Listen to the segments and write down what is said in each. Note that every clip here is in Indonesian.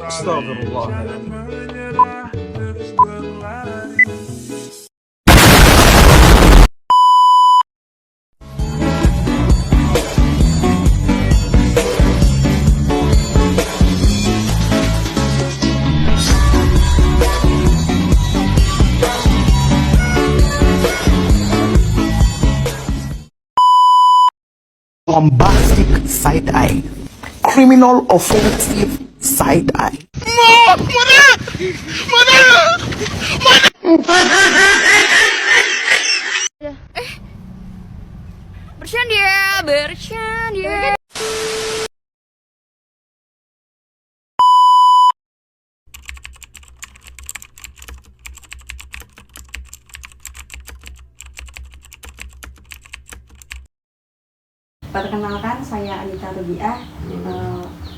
Astagfirullah. Bombastic side eye, criminal offensive side eye. Bercanda, bercanda. Perkenalkan, saya Anita Rubiah,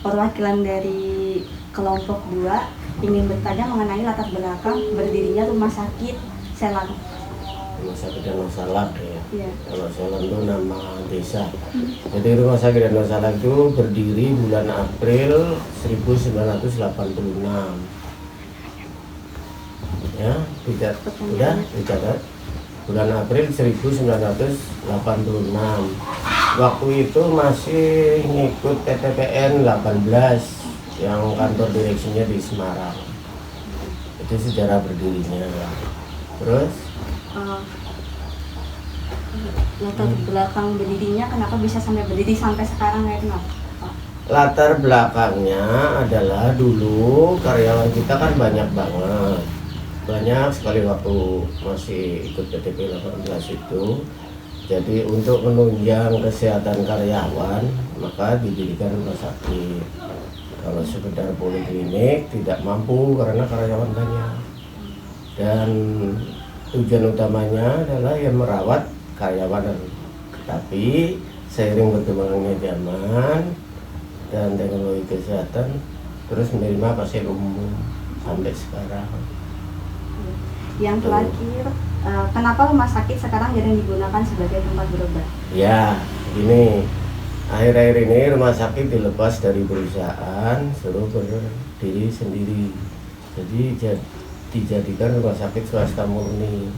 perwakilan dari kelompok 2, ingin bertanya mengenai latar belakang berdirinya Rumah Sakit Selan. Rumah Sakit Danau Salak ya. Iya. Kalau Selan itu nama desa. Jadi Rumah Sakit Danau Salak itu berdiri bulan April 1986. Ya, udah dicatat. Bulan April 1986. Waktu itu masih ngikut PTPN 18 yang kantor direksinya di Semarang. Itu sejarah berdirinya. Terus Latar belakang berdirinya, kenapa bisa sampai berdiri sampai sekarang, kayak kenapa? latar belakangnya adalah dulu karyawan kita kan banyak banget. Banyak sekali waktu masih ikut PTP 18 itu. Jadi untuk menunjang kesehatan karyawan, maka didirikan rumah sakit. Kalau sekedar poliklinik tidak mampu karena karyawan banyak. Dan tujuan utamanya adalah yang merawat karyawan. Tapi seiring berkembangnya zaman dan teknologi kesehatan, terus menerima pasien umum sampai sekarang. Yang terakhir, kenapa rumah sakit sekarang jarang digunakan sebagai tempat berobat? Ya, ini akhir-akhir ini rumah sakit dilepas dari perusahaan, suruh berdiri sendiri. Jadi dijadikan rumah sakit swasta murni.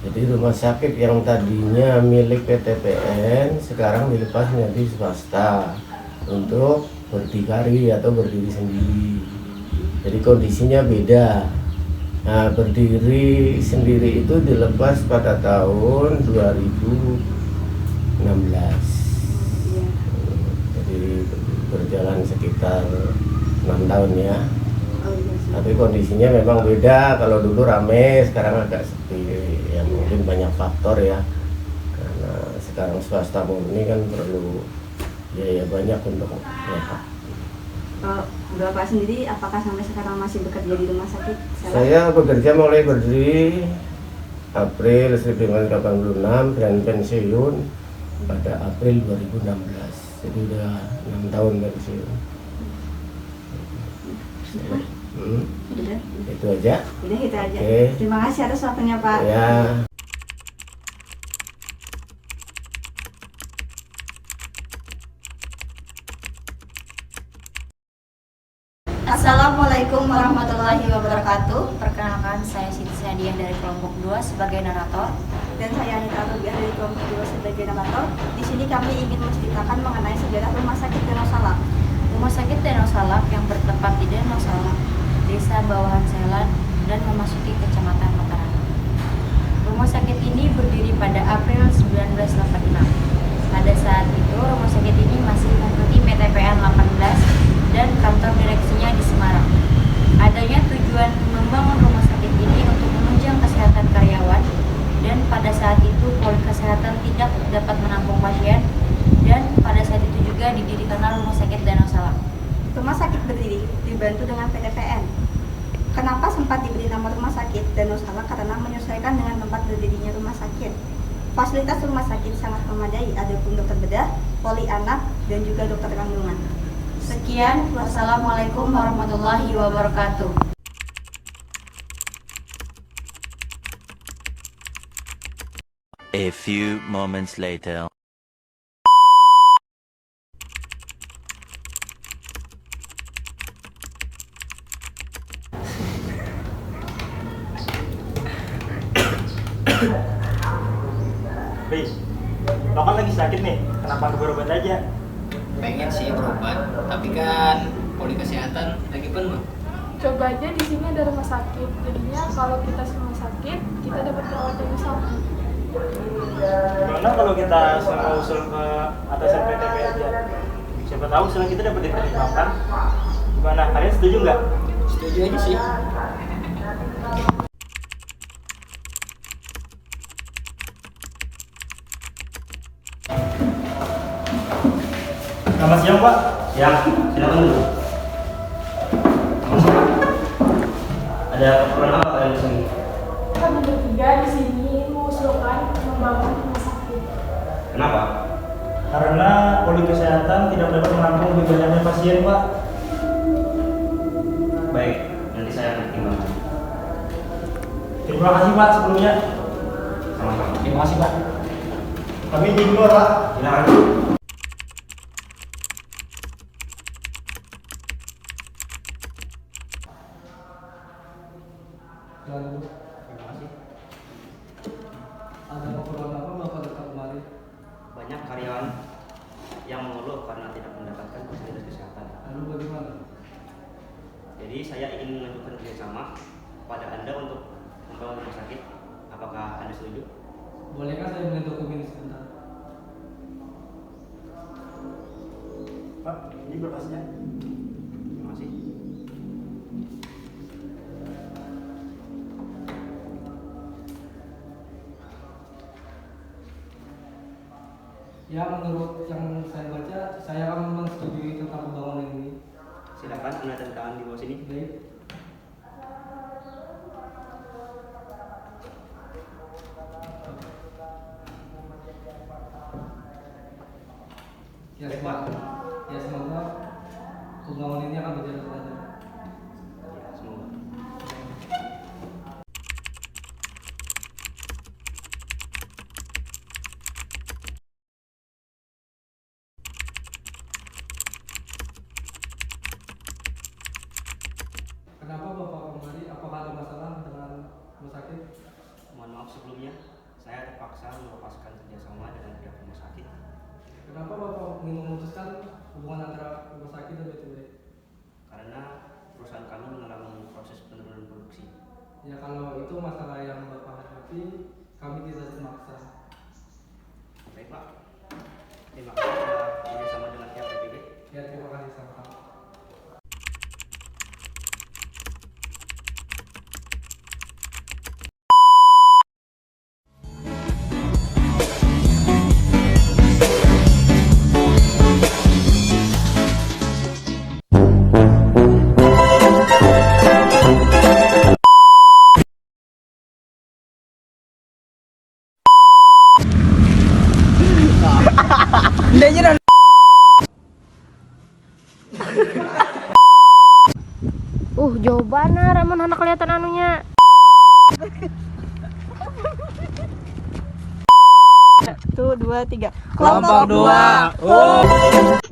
Jadi rumah sakit yang tadinya milik PTPN sekarang dilepas menjadi swasta untuk berdikari atau berdiri sendiri. Jadi kondisinya beda. Nah, berdiri sendiri itu dilepas pada tahun 2016. Jadi berjalan sekitar 6 tahun ya. Tapi kondisinya memang beda. Kalau dulu rame, sekarang agak sepi. Ya mungkin banyak faktor ya. Karena sekarang swasta murni kan perlu biaya banyak untuk mereka. Bapak sendiri apakah sampai sekarang masih bekerja di rumah sakit Selan? Saya bekerja mulai berdiri April 1986 dan pensiun pada April 2016. Jadi udah 6 tahun pensiun. Udah? Itu aja. Udah, itu aja. Oke. Terima kasih atas waktunya, Pak. Ya. Assalamualaikum warahmatullahi wabarakatuh. Perkenalkan, saya Siti Sadiah dari kelompok 2 sebagai narator. Dan saya Anita Rubiah dari kelompok 2 sebagai narator. Di sini kami ingin menceritakan mengenai sejarah Rumah Sakit Danau Salak. Rumah Sakit Danau Salak yang bertempat di Danau Salak, Desa Bawahan Selan, dan memasuki Kecamatan Mataram. Rumah sakit ini berdiri pada April 1986. Pada saat itu, rumah sakit ini masih mengikuti PTPN 18 dan kantor direksinya di Semarang. Adanya tujuan membangun rumah sakit ini untuk menunjang kesehatan karyawan, dan pada saat itu poli kesehatan tidak dapat menampung pasien, dan pada saat itu juga didirikanlah Rumah Sakit Danau Salak. Rumah sakit berdiri dibantu dengan PTPN. Kenapa sempat diberi nama Rumah Sakit Danau Salak? Karena menyesuaikan dengan tempat berdirinya rumah sakit. Fasilitas rumah sakit sangat memadai, ada pun dokter bedah, poli anak, dan juga dokter kandungan. Sekian, wassalamualaikum warahmatullahi wabarakatuh. A few moments later. Riz, lo kan lagi sakit nih, kenapa nggak berobat aja? Pengen sih berobat, tapi kan poli kesehatan lagi penuh. Coba aja di sini ada rumah sakit. Jadinya kalau kita semua sakit, kita dapat perawatan yang sama. Gimana kalau kita semua usul ke atasan PTP aja? Siapa tahu usulan kita dapat dipertimbangkan. Gimana, kalian setuju nggak? Setuju aja sih. Selamat siang, Pak. Ya, silakan dulu. Ada keperluan apa kalian di sini? Kami bertiga di sini mengusulkan membangun rumah sakit. Kenapa? Karena poli kesehatan tidak dapat menampung lebih banyaknya pasien, Pak. Baik, nanti saya akan pertimbangkan. Terima kasih, Pak, sebelumnya. Sama-sama. Terima kasih Pak. Kami izin keluar, Pak. Silakan. Terima kasih. Ada keperluan apa Bapak datang kemari? Banyak karyawan yang mengeluh karena tidak mendapatkan fasilitas kesehatan. Lalu bagaimana? Jadi saya ingin mengajukan kerjasama pada Anda untuk membangun rumah sakit. Apakah Anda setuju? Bolehkah saya melihat dokumen sebentar? Pak, ini berkasnya. Terima kasih. Ya, menurut yang saya baca, saya akan menyetujui tentang pembangunan ini. Silakan Anda tanda tangan di bawah sini. Baik. Ya, Baik, semoga, Pak. ya semoga pembangunan ini akan berjalan lancar. Ya, semoga. Kenapa Bapak kemari? Apakah ada masalah dengan rumah sakit? Mohon maaf sebelumnya, saya terpaksa melepaskan kerjasama dengan pihak rumah sakit. Kenapa Bapak ingin memutuskan hubungan antara rumah sakit dan BTW? Karena perusahaan kami mengalami proses penurunan produksi. Ya, kalau itu masalah yang Bapak hadapi, kami tidak memaksa. Baik Pak, terima kasih sudah bekerjasama dengan pihak PPB. Ya, terima kasih sama-sama. Jawabannya Ramon anak kelihatan anunya. Satu, dua, tiga. Kelompok 2.